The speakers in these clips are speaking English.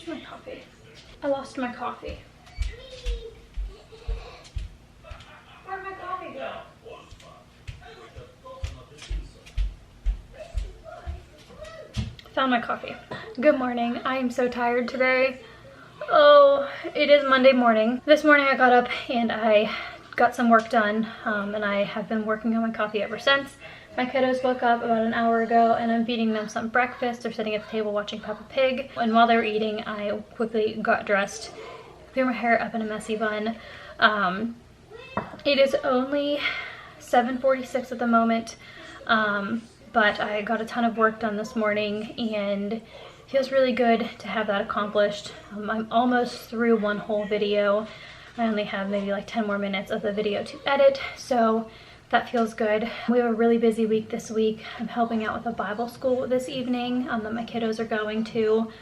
Where's my coffee? I lost my coffee. Where'd my coffee go? Found my coffee. Good morning. I am so tired today. Oh, it is Monday morning. This morning I got up and I got some work done, and I have been working on my coffee ever since. My kiddos woke up about an hour ago and I'm feeding them some breakfast. They're sitting at the table watching Peppa Pig. And while they were eating, I quickly got dressed, threw my hair up in a messy bun. It is only 7:46 at the moment, but I got a ton of work done this morning and it feels really good to have that accomplished. I'm almost through one whole video. I only have maybe like 10 more minutes of the video to edit, so that feels good. We have a really busy week this week. I'm helping out with a Bible school this evening that my kiddos are going to.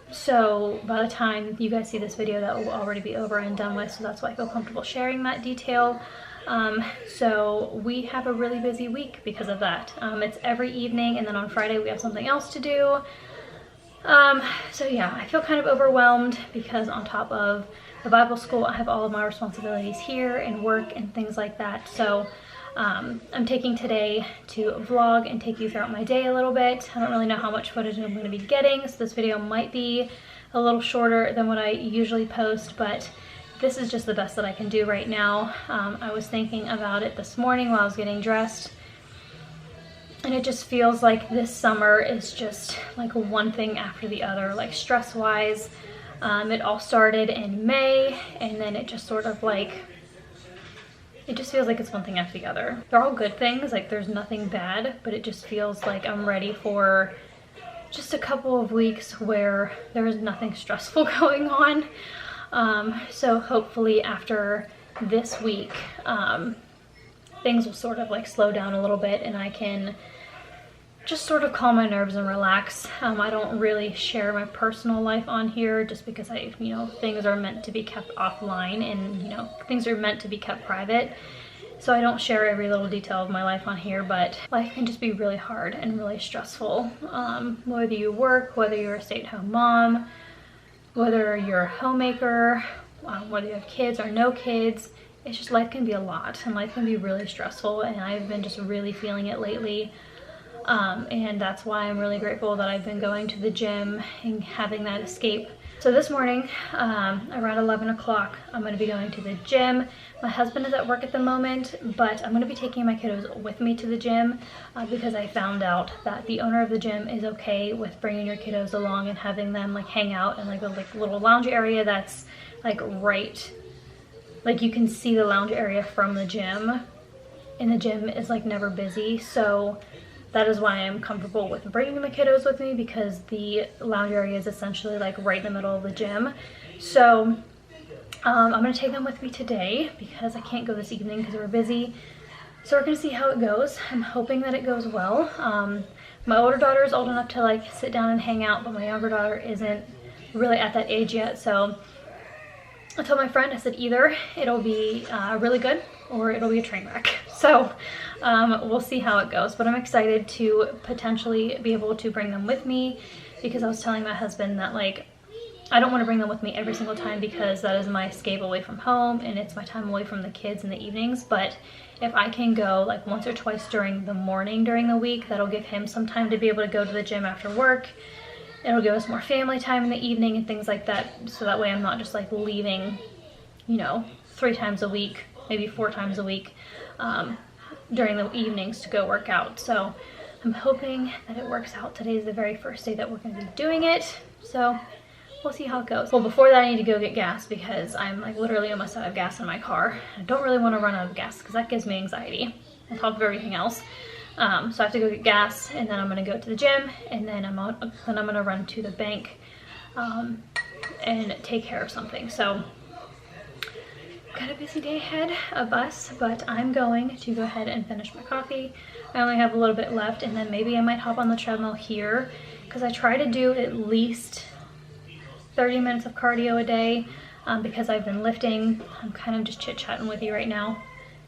So by the time you guys see this video, that will already be over and done with, so that's why I feel comfortable sharing that detail. So we have a really busy week because of that. It's every evening, and then on Friday we have something else to do. So yeah, I feel kind of overwhelmed because on top of the Bible school, I have all of my responsibilities here and work and things like that. So I'm taking today to vlog and take you throughout my day a little bit. I don't really know how much footage I'm going to be getting, so this video might be a little shorter than what I usually post, but this is just the best that I can do right now. I was thinking about it this morning while I was getting dressed, and it just feels like this summer is just like one thing after the other, like stress-wise. It all started in May, and then it just sort of like, it just feels like it's one thing after the other. They're all good things, like there's nothing bad, but it just feels like I'm ready for just a couple of weeks where there is nothing stressful going on. So hopefully after this week, things will sort of like slow down a little bit and I can just sort of calm my nerves and relax. I don't really share my personal life on here just because things are meant to be kept offline, and things are meant to be kept private. So I don't share every little detail of my life on here, but life can just be really hard and really stressful. Whether you work, whether you're a stay-at-home mom, whether you're a homemaker, whether you have kids or no kids, it's just life can be a lot and life can be really stressful, and I've been just really feeling it lately. And that's why I'm really grateful that I've been going to the gym and having that escape. So this morning, around 11 o'clock, I'm going to be going to the gym. My husband is at work at the moment, but I'm going to be taking my kiddos with me to the gym because I found out that the owner of the gym is okay with bringing your kiddos along and having them like hang out in like a little lounge area that's like like you can see the lounge area from the gym, and the gym is like never busy. So that is why I'm comfortable with bringing my kiddos with me, because the lounge area is essentially like right in the middle of the gym. So I'm gonna take them with me today because I can't go this evening because we're busy. So we're gonna see how it goes. I'm hoping that it goes well. My older daughter is old enough to like sit down and hang out, but my younger daughter isn't really at that age yet. So I told my friend, I said either it'll be really good or it'll be a train wreck. So we'll see how it goes, but I'm excited to potentially be able to bring them with me, because I was telling my husband that like I don't want to bring them with me every single time because that is my escape away from home and it's my time away from the kids in the evenings. But if I can go like once or twice during the morning during the week, that'll give him some time to be able to go to the gym after work. It'll give us more family time in the evening and things like that, so that way I'm not just like leaving 3 times a week, maybe 4 times a week during the evenings to go work out. So I'm hoping that it works out. Today is the very first day that we're going to be doing it, so we'll see how it goes. Well, before that I need to go get gas because I'm like literally almost out of gas in my car. I don't really want to run out of gas because that gives me anxiety on top of everything else. So I have to go get gas, and then I'm going to go to the gym, and then I'm going to run to the bank and take care of something. So got a busy day ahead of us, but I'm going to go ahead and finish my coffee. I only have a little bit left, and then maybe I might hop on the treadmill here because I try to do at least 30 minutes of cardio a day because I've been lifting. I'm kind of just chit-chatting with you right now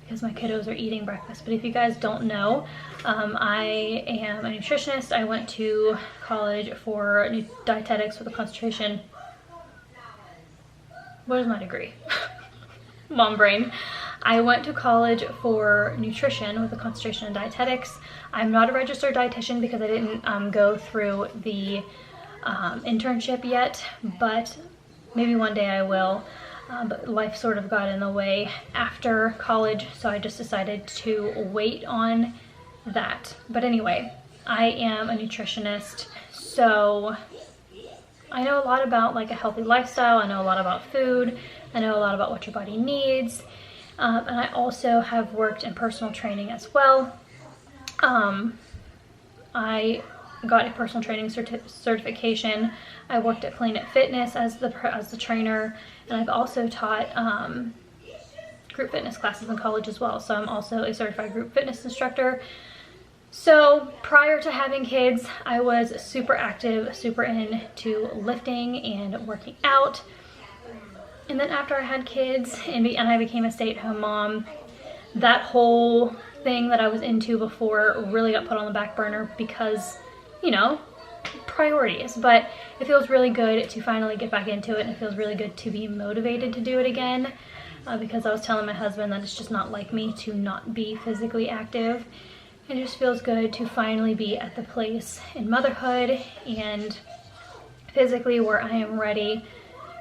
because my kiddos are eating breakfast. But if you guys don't know, I am a nutritionist. I went to college for dietetics with a concentration. What is my degree? Mom brain. I went to college for nutrition with a concentration in dietetics. I'm not a registered dietitian because I didn't go through the internship yet, but maybe one day I will. But life sort of got in the way after college, so I just decided to wait on that. But anyway, I am a nutritionist, so I know a lot about like a healthy lifestyle. I know a lot about food. I know a lot about what your body needs. And I also have worked in personal training as well. I got a personal training certification. I worked at Planet Fitness as the trainer, and I've also taught group fitness classes in college as well. So I'm also a certified group fitness instructor. So prior to having kids, I was super active, super into lifting and working out. And then after I had kids and I became a stay-at-home mom, that whole thing that I was into before really got put on the back burner because, you know, priorities. But it feels really good to finally get back into it, and it feels really good to be motivated to do it again, because I was telling my husband that it's just not like me to not be physically active. It just feels good to finally be at the place in motherhood and physically where I am ready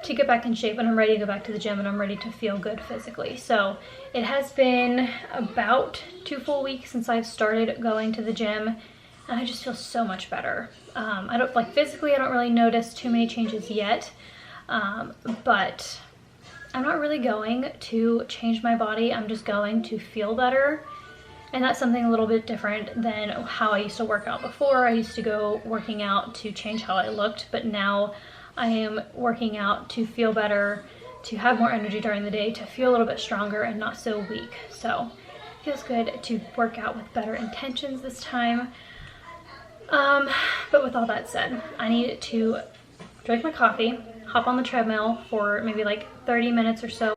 to get back in shape, and I'm ready to go back to the gym, and I'm ready to feel good physically. So it has been about 2 full weeks since I've started going to the gym, and I just feel so much better. I don't, like, physically I don't really notice too many changes yet, but I'm not really going to change my body. I'm just going to feel better. And that's something a little bit different than how I used to work out before. I used to go working out to change how I looked, but now I am working out to feel better, to have more energy during the day, to feel a little bit stronger and not so weak. So it feels good to work out with better intentions this time. But with all that said, I need to drink my coffee, hop on the treadmill for maybe like 30 minutes or so.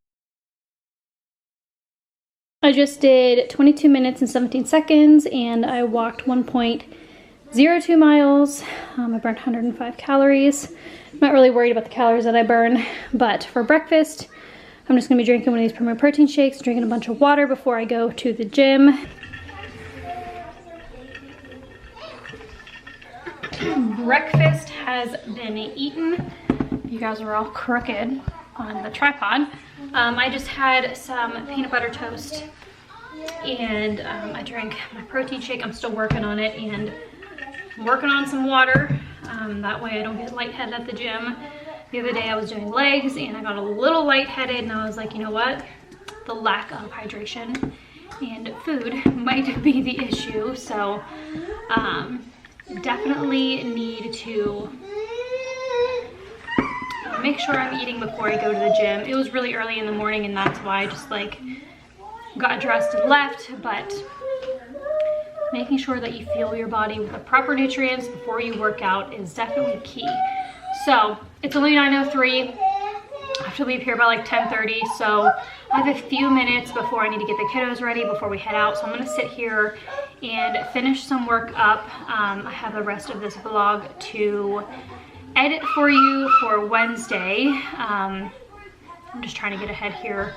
I just did 22 minutes and 17 seconds, and I walked 1.02 miles. I burned 105 calories. I'm not really worried about the calories that I burn, but for breakfast, I'm just gonna be drinking one of these Premier Protein shakes, drinking a bunch of water before I go to the gym. Breakfast has been eaten. You guys are all crooked on the tripod. I just had some peanut butter toast, and I drank my protein shake. I'm still working on it, and I'm working on some water. That way I don't get lightheaded at the gym. The other day I was doing legs and I got a little lightheaded, and I was like, you know what? The lack of hydration and food might be the issue. So definitely need to make sure I'm eating before I go to the gym. It was really early in the morning, and that's why I just like got dressed and left. But making sure that you fuel your body with the proper nutrients before you work out is definitely key. So it's only 9:03. I have to leave here by like 10:30, so I have a few minutes before I need to get the kiddos ready before we head out. So I'm gonna sit here and finish some work up. I have the rest of this vlog to edit for you for Wednesday. I'm just trying to get ahead here.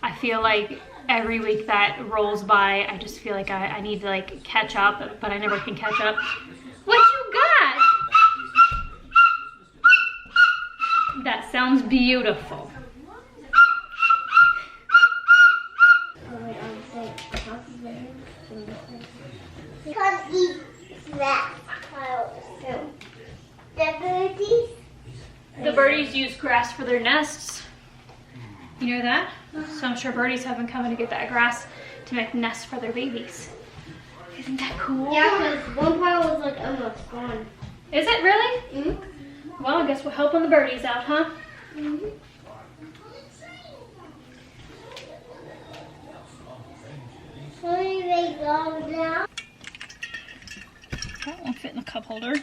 I feel like every week that rolls by, I just feel like I need to like catch up, but I never can catch up. What you got? That sounds beautiful. The birdies use grass for their nests. You know that? So I'm sure birdies have been coming to get that grass to make nests for their babies. Isn't that cool? Yeah, because one pile was like almost gone. Is it really? Mm-hmm. Well, I guess we're helping the birdies out, huh? Mm-hmm. Where do they go now? That won't fit in the cup holder.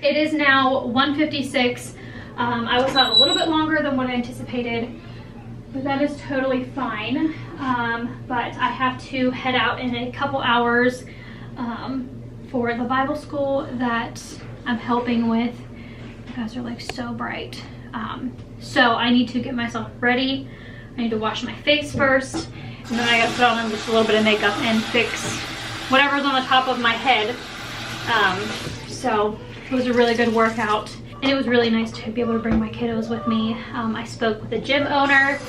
It is now 1:56. I was out a little bit longer than what I anticipated, but that is totally fine. But I have to head out in a couple hours for the Bible school that I'm helping with. You guys are like so bright. So I need to get myself ready. I need to wash my face first, and then I gotta put on just a little bit of makeup and fix whatever's on the top of my head. So it was a really good workout, and it was really nice to be able to bring my kiddos with me. I spoke with the gym owner,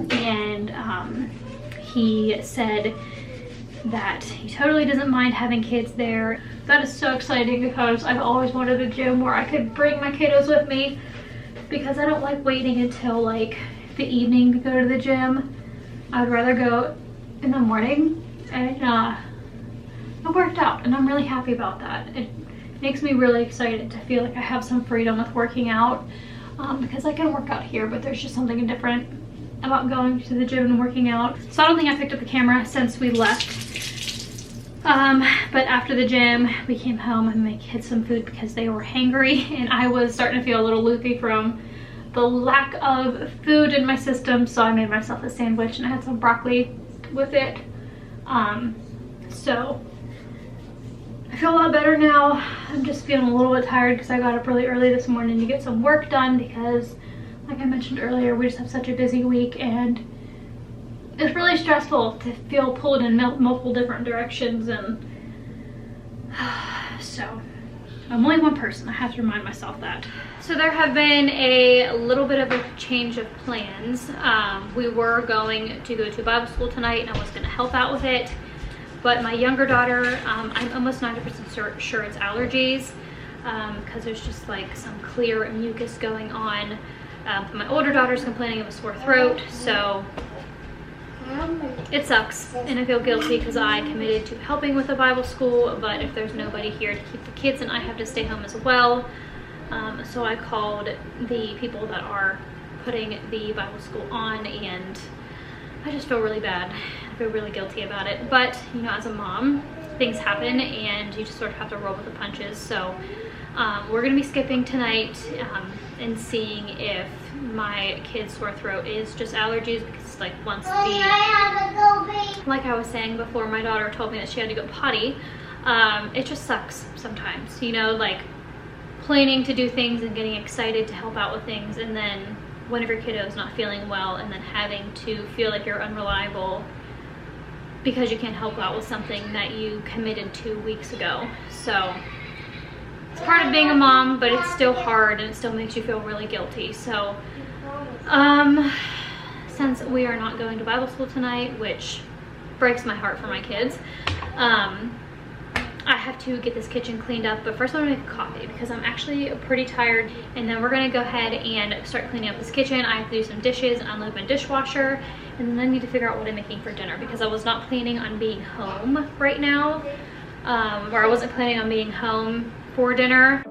and he said that he totally doesn't mind having kids there. That is so exciting because I've always wanted a gym where I could bring my kiddos with me, because I don't like waiting until like the evening to go to the gym. I'd rather go in the morning, and it worked out, and I'm really happy about that. It makes me really excited to feel like I have some freedom with working out, because I can work out here, but there's just something different about going to the gym and working out. So I don't think I picked up the camera since we left. But after the gym, we came home and made kids some food because they were hangry, and I was starting to feel a little loopy from the lack of food in my system. So I made myself a sandwich, and I had some broccoli with it. So I feel a lot better now. I'm just feeling a little bit tired because I got up really early this morning to get some work done, because like I mentioned earlier, we just have such a busy week, and it's really stressful to feel pulled in multiple different directions. And so I'm only one person. I have to remind myself that. So there have been a little bit of a change of plans. We were going to go to Bible school tonight, and I was going to help out with it. But my younger daughter, I'm almost 90% sure it's allergies, because there's just like some clear mucus going on. My older daughter's complaining of a sore throat, so it sucks, and I feel guilty because I committed to helping with the Bible school, but if there's nobody here to keep the kids, and I have to stay home as well. So I called the people that are putting the Bible school on, and I just feel really bad. I feel really guilty about it. But, you know, as a mom, things happen, and you just sort of have to roll with the punches. So we're going to be skipping tonight and seeing if my kid's sore throat is just allergies, because like once like I was saying before, my daughter told me that she had to go potty. It just sucks sometimes, you know, like planning to do things and getting excited to help out with things, and then one of your kiddos not feeling well, and then having to feel like you're unreliable because you can't help out with something that you committed 2 weeks ago. So it's part of being a mom, but it's still hard, and it still makes you feel really guilty. So since we are not going to Bible school tonight, which breaks my heart for my kids, I have to get this kitchen cleaned up. But first I'm gonna make a coffee because I'm actually pretty tired, and then we're gonna go ahead and start cleaning up this kitchen. I have to do some dishes and unload my dishwasher, and then I need to figure out what I'm making for dinner, because I was not planning on being home right now, or I wasn't planning on being home for dinner.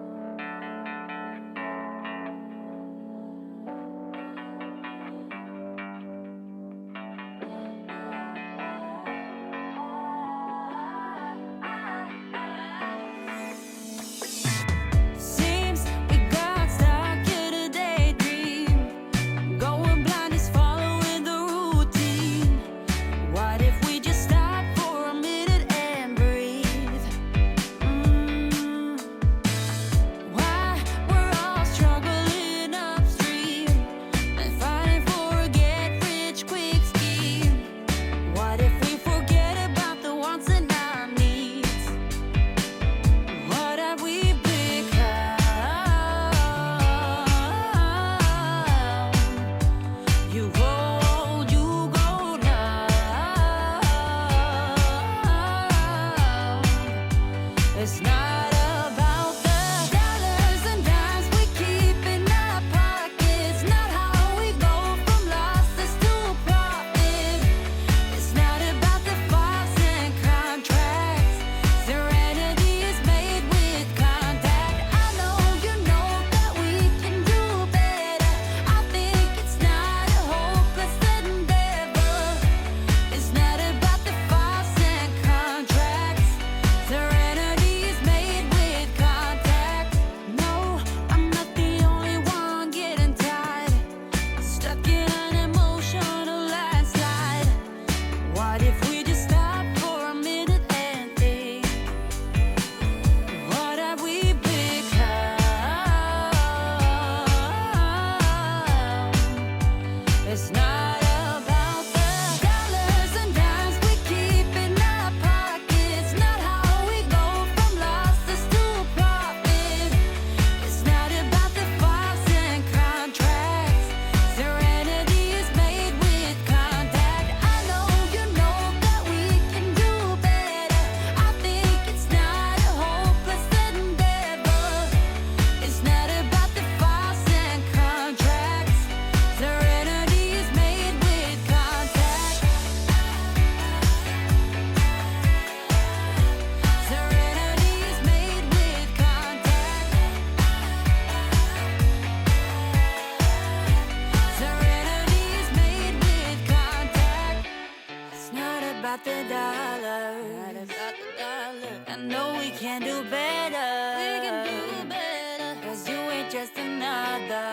another.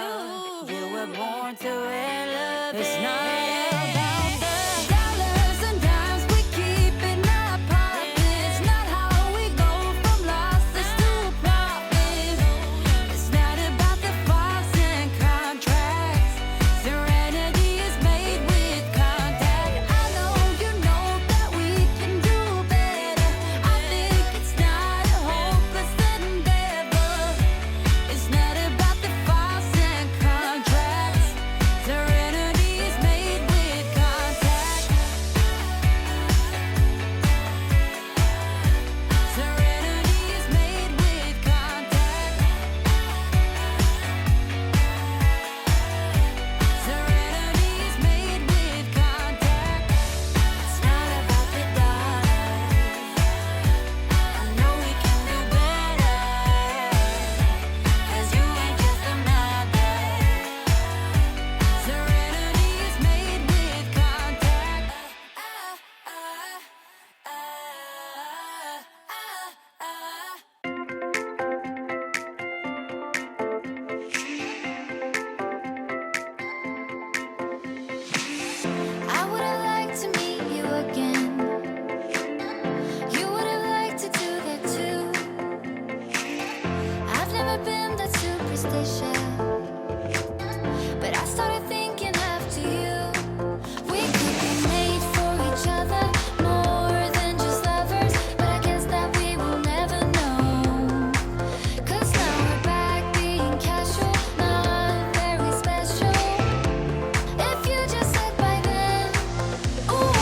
You were born to elevate. It's not about the dollars and dimes we keep in our pockets. Not how we go from losses to profit. It's not about the files and contracts. Serenity is made with contact. I know you know that we can do better. I think it's not a hopeless endeavor. It's not about the files and contracts. Serenity is made with contact. Serenity is made with contact. Serenity is made with contact. It's not about the dollars. I know we can do better. 'Cause you ain't just another. Serenity is made with contact. I would have liked to meet you again. You would have liked to do that too. I've never been that superstitious, but I started thinking after you. We could be made for each other, more than just lovers. But I guess that we will never know. 'Cause now we're back being casual, not very special. If you just said by then, ooh,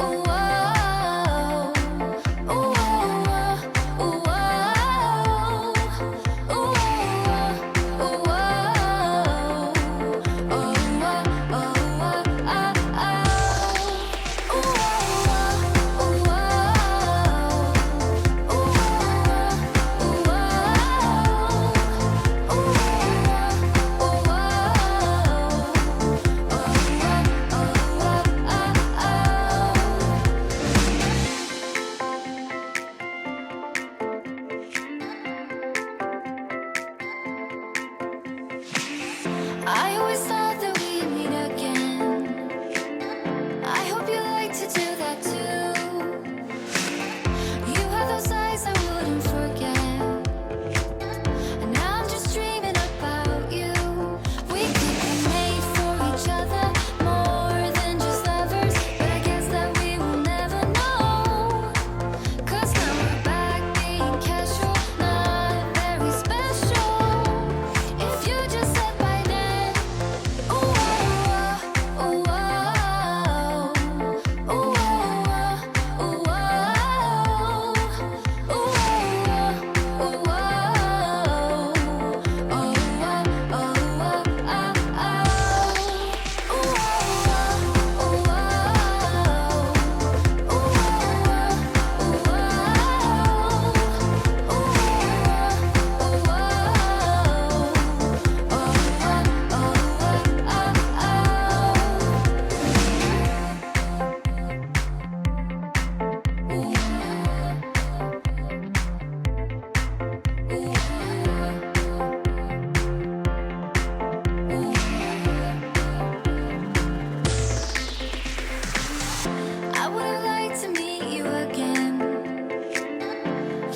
ooh, ooh, ooh, ooh, ooh, ooh, ooh, I always thought that we'd meet again. I hope you like to do that too. You have those eyes I wouldn't forget. And now I'm just dreaming about you. We could be made for each other, more than just lovers. But I guess that we will never know. 'Cause now we're back being casual, not very special. If you just said by then, ooh, ooh, ooh, ooh, ooh, ooh, I would have liked to meet you again.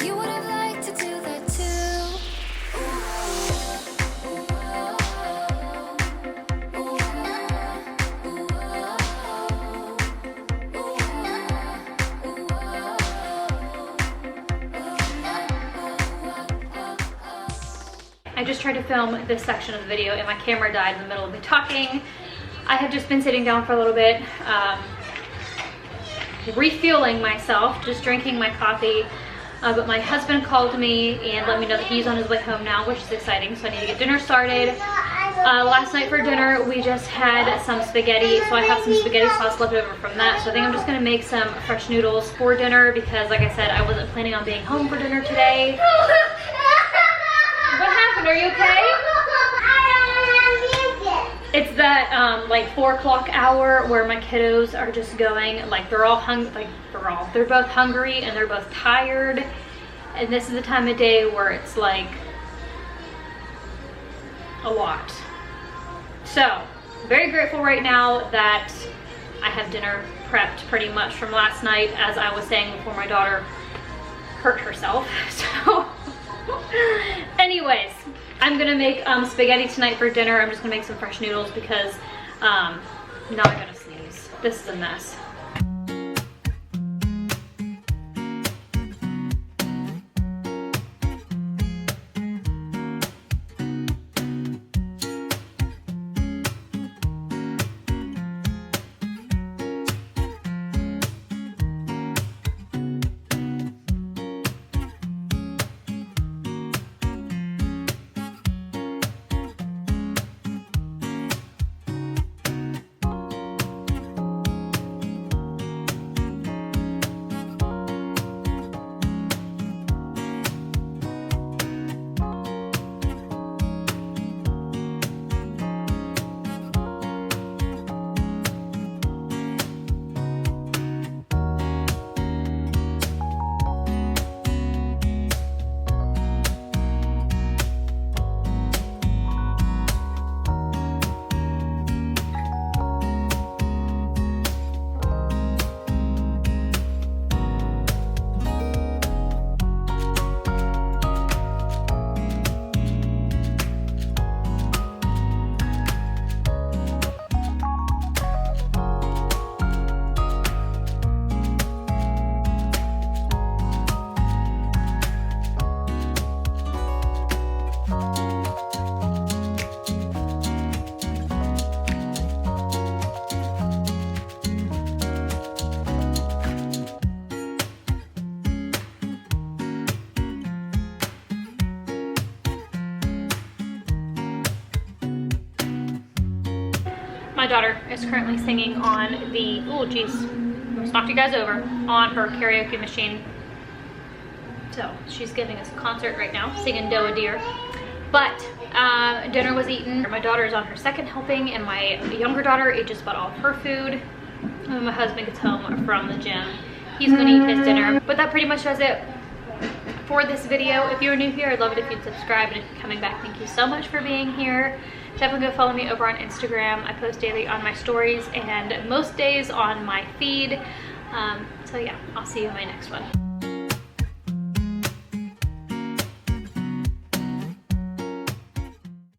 You would have liked to do that too. I just tried to film this section of the video and my camera died in the middle of me talking. I have just been sitting down for a little bit, refueling myself, just drinking my coffee. But my husband called me and let me know that he's on his way home now, which is exciting, so I need to get dinner started. Last night for dinner, we just had some spaghetti, so I have some spaghetti sauce left over from that. So I think I'm just gonna make some fresh noodles for dinner because, like I said, I wasn't planning on being home for dinner today. What happened? Are you okay? It's that like 4 o'clock hour where my kiddos are just going, like they're both hungry and they're both tired. And this is the time of day where it's like a lot. So, very grateful right now that I have dinner prepped pretty much from last night, as I was saying before my daughter hurt herself. So, anyways, I'm gonna make spaghetti tonight for dinner. I'm just gonna make some fresh noodles because now I gotta sneeze. This is a mess. My daughter is currently singing on the, oh geez, almost knocked you guys over, on her karaoke machine. So she's giving us a concert right now, singing Doe a Deer. But dinner was eaten. My daughter is on her second helping, and my younger daughter ate just about all of her food. When my husband gets home from the gym, he's gonna eat his dinner. But that pretty much does it for this video. If you're new here, I'd love it if you'd subscribe, and if you're coming back, thank you so much for being here. Definitely go follow me over on Instagram. I post daily on my stories and most days on my feed. So yeah, I'll see you in my next one.